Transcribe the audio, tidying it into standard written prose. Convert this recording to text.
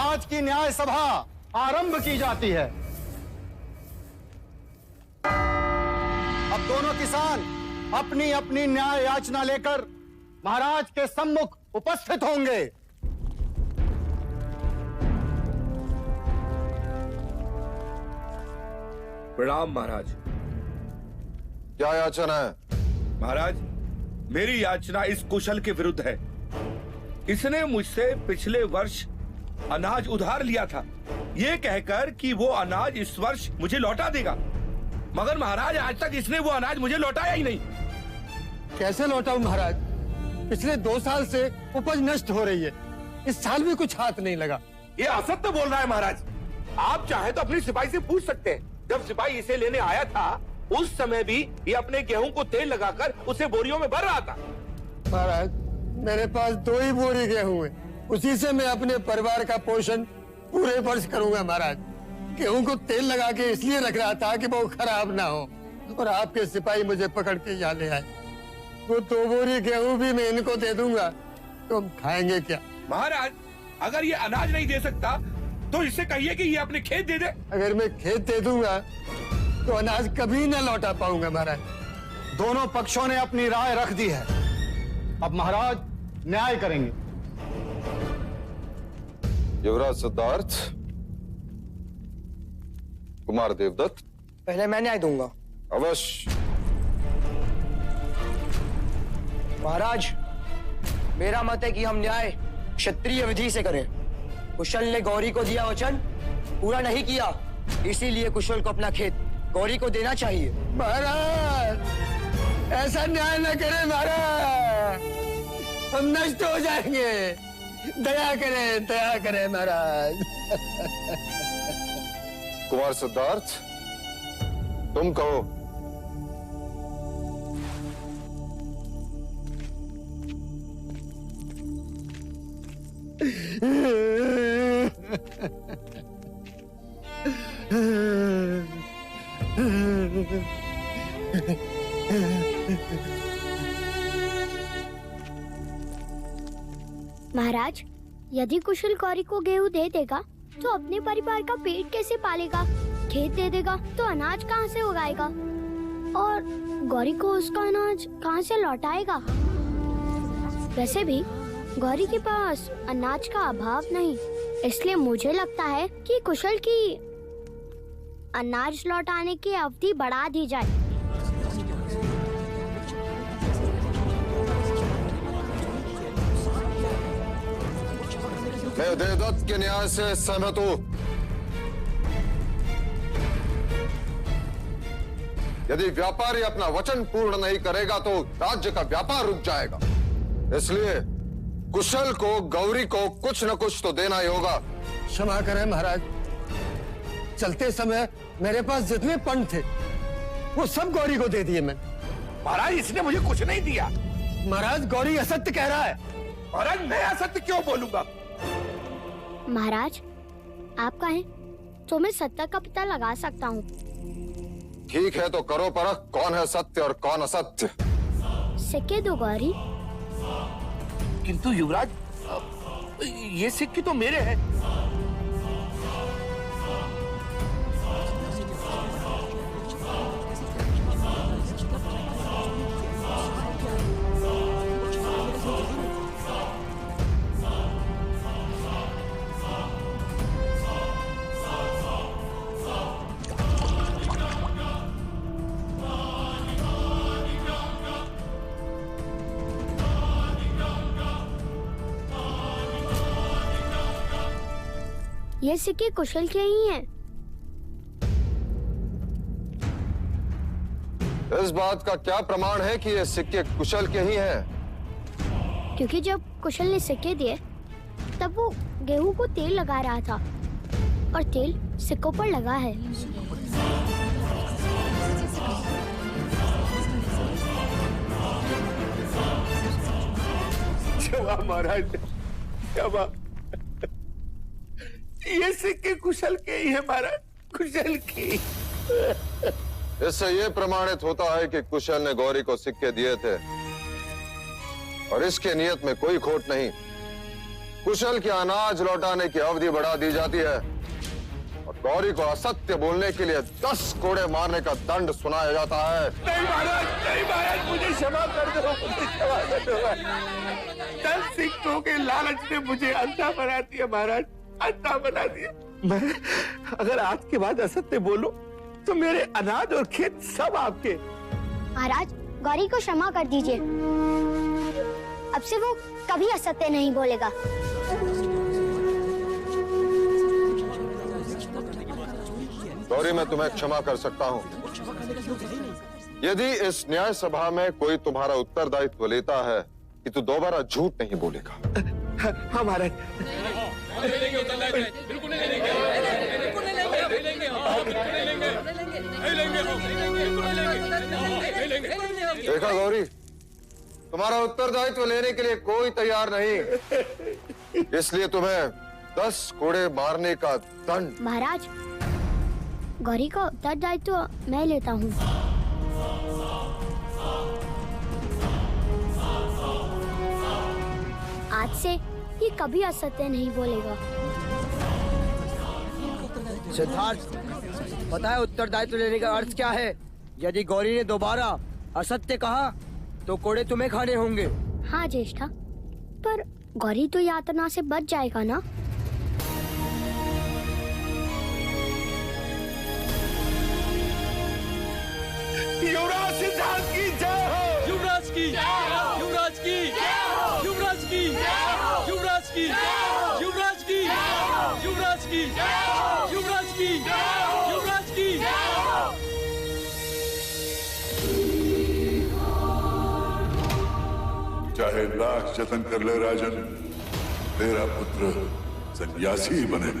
महाराज की न्याय सभा आरंभ की जाती है। अब दोनों किसान अपनी अपनी न्याय याचना लेकर महाराज के सम्मुख उपस्थित होंगे। प्रणाम महाराज। क्या याचना है? महाराज, मेरी याचना इस कुशल के विरुद्ध है। इसने मुझसे पिछले वर्ष अनाज उधार लिया था, ये कहकर कि वो अनाज इस वर्ष मुझे लौटा देगा, मगर महाराज आज तक इसने वो अनाज मुझे लौटाया ही नहीं। कैसे लौटाऊं महाराज? पिछले 2 साल से उपज नष्ट हो रही है, इस साल भी कुछ हाथ नहीं लगा। ये असत्य बोल रहा है महाराज। आप चाहे तो अपनी सिपाही से पूछ सकते हैं। जब सिपाही इसे लेने आया था उस समय भी ये अपने गेहूं को तेल लगाकर उसे बोरियों में भर रहा था। महाराज, मेरे पास 2 ही बोरी गेहूं है, उसी से मैं अपने परिवार का पोषण पूरे वर्ष करूंगा। महाराज, गेहूं को तेल लगा के इसलिए रख रहा था कि वो खराब ना हो, और आपके सिपाही मुझे पकड़ के यहाँ ले आए। वो 2 बोरी गेहूं भी मैं इनको दे दूंगा तो हम खाएंगे क्या? महाराज, अगर ये अनाज नहीं दे सकता तो इससे कहिए कि ये अपने खेत दे दे। अगर मैं खेत दे दूंगा तो अनाज कभी न लौटा पाऊंगा। महाराज, दोनों पक्षों ने अपनी राय रख दी है, अब महाराज न्याय करेंगे। युवराज सिद्धार्थ, कुमार देवदत्त। पहले मैं न्याय दूंगा। अवश्य। महाराज, मेरा मत है कि हम न्याय क्षत्रिय विधि से करें। कुशल ने गौरी को दिया वचन पूरा नहीं किया, इसीलिए कुशल को अपना खेत गौरी को देना चाहिए। महाराज, ऐसा न्याय न करें महाराज, हम नष्ट हो जाएंगे। दया करें महाराज। कुमार सिद्धार्थ, तुम कहो। महाराज, यदि कुशल गौरी को गेहूं दे देगा तो अपने परिवार का पेट कैसे पालेगा? खेत दे देगा तो अनाज कहां से उगाएगा? और गौरी को उसका अनाज कहां से लौटाएगा? वैसे भी गौरी के पास अनाज का अभाव नहीं, इसलिए मुझे लगता है कि कुशल की अनाज लौटाने की अवधि बढ़ा दी जाए। मैं देवदत्त के न्याय से सहमत हूं। यदि व्यापारी अपना वचन पूर्ण नहीं करेगा तो राज्य का व्यापार रुक जाएगा। इसलिए कुशल को, गौरी को कुछ न कुछ तो देना ही होगा। क्षमा करें महाराज, चलते समय मेरे पास जितने पन थे वो सब गौरी को दे दिए मैंने। महाराज, इसने मुझे कुछ नहीं दिया। महाराज, गौरी असत्य कह रहा है। महाराज, मैं असत्य क्यों बोलूंगा? महाराज, आप कहें तो मैं सत्य का पता लगा सकता हूँ। ठीक है तो करो परख, कौन है सत्य और कौन असत्य। सिक्के दो गौरी। किंतु युवराज, ये सिक्के तो मेरे हैं। ये सिक्के कुशल के ही हैं। इस बात का क्या प्रमाण है कि ये सिक्के कुशल के ही हैं? क्योंकि जब कुशल ने सिक्के दिए तब वो गेहूं को तेल लगा रहा था और तेल सिक्कों पर लगा है। जवाब महाराज, जवाब। ये सिक्के कुशल के ही है महाराज, कुशल के। इससे ये प्रमाणित होता है कि कुशल ने गौरी को सिक्के दिए थे और इसके नियत में कोई खोट नहीं। कुशल के अनाज लौटाने की अवधि बढ़ा दी जाती है और गौरी को असत्य बोलने के लिए 10 कोड़े मारने का दंड सुनाया जाता है। नहीं महाराज, मुझे क्षमा कर दो, मुझे क्षमा कर दो। 10 सिक्कों के लालच ने मुझे अंधा बना दिया महाराज, अंधा बना दिया। मैं अगर आज के बाद असत्य बोलूं तो मेरे अनाज और खेत सब आपके। महाराज, गौरी को क्षमा कर दीजिए। अब से वो कभी असत्य नहीं बोलेगा। गौरी, मैं तुम्हें क्षमा कर सकता हूँ यदि इस न्याय सभा में कोई तुम्हारा उत्तरदायित्व लेता है कि तू दोबारा झूठ नहीं बोलेगा। हाँ महाराज। देखा गौरी, तुम्हारा उत्तरदायित्व लेने के लिए कोई तैयार नहीं, इसलिए तुम्हें 10 कोड़े मारने का दंड। महाराज, गौरी का उत्तरदायित्व मैं लेता हूँ। आज से ये कभी असत्य नहीं बोलेगा। सिद्धार्थ, पता है उत्तरदायित्व लेने का अर्थ क्या है? यदि गौरी ने दोबारा असत्य कहा तो कोड़े तुम्हें खाने होंगे। हाँ ज्येष्ठा, पर गौरी तो यातना से बच जाएगा ना? युवराज सिद्धार्थ की जय हो। युवराज की, युवराज की, युवराज की, युवराज की, युवराज की, युवराज की, युवराज की, युवराज की। चाहे लाख जतन कर ले राजन, तेरा पुत्र सन्यासी ही बने।